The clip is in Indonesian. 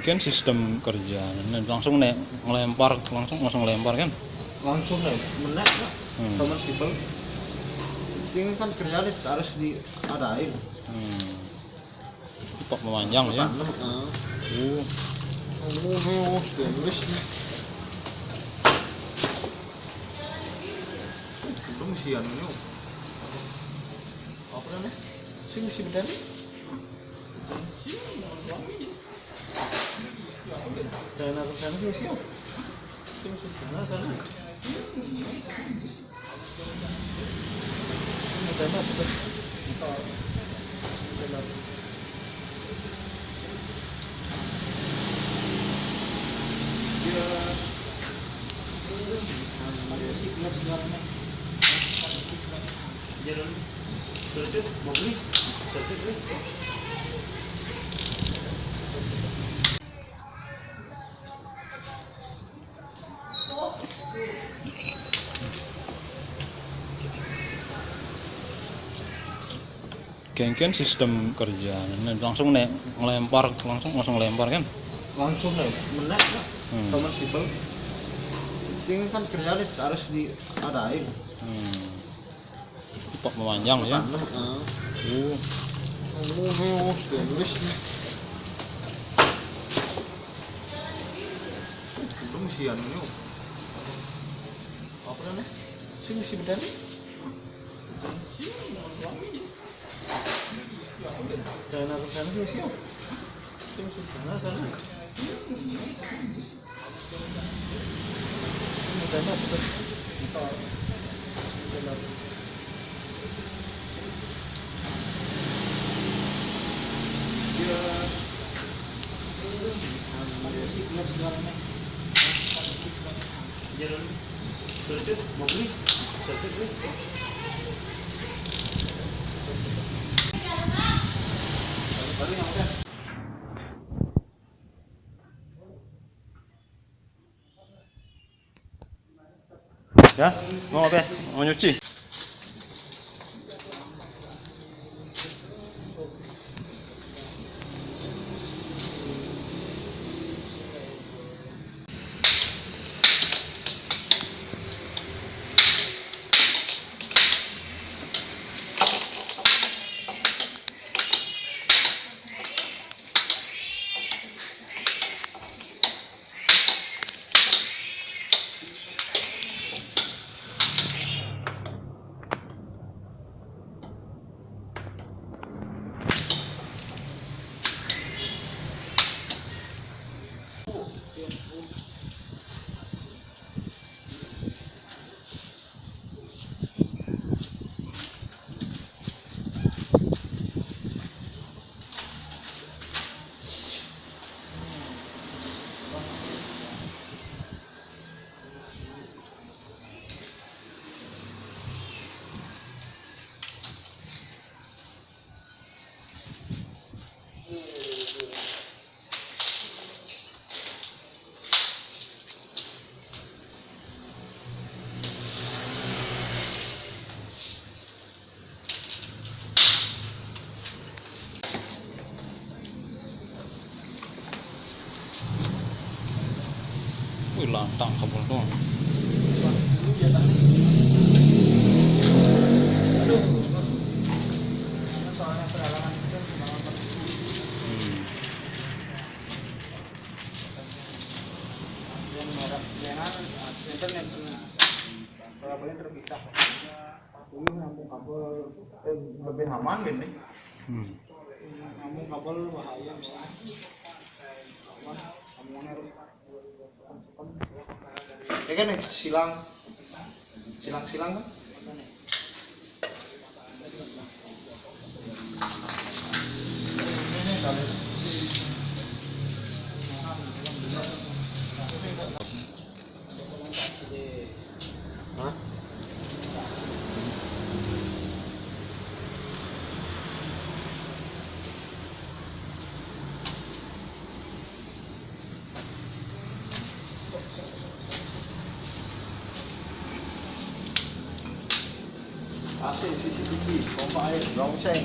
Kan sistem kerja langsung ngelempar langsung ngelempar kan langsung menek teman sipil ini kan kerjaan harus diadain kok memanjang ya stainless nih itu mesian ini apa namanya sih mesi beda nih jangan aku sana sih mesi sana sana sana betul ada signal segalanya jalan terus mau beli terus kan sistem kerja langsung ngelempar langsung ngelempar kan langsung menek teman sipil ini kan kerjaan harus diadain kok memanjang ya stainless nih itu mesian ini apa namanya sih mesi beda nih jangan aku sana sih mesi sana sana sana betul ada signal segalanya jalan terus mau beli terus baru yang udah ya mau apa mau nyuci wih lantang kabel doang soalnya peralangan itu yang merah internet kabelnya terpisah. Ini nyambung kabel lebih aman gini. Nyambung kabel bahaya misalnya. Sambungannya harus ini kan nih silang kan? Hah? Asik CCTV, pompa air, rongseng.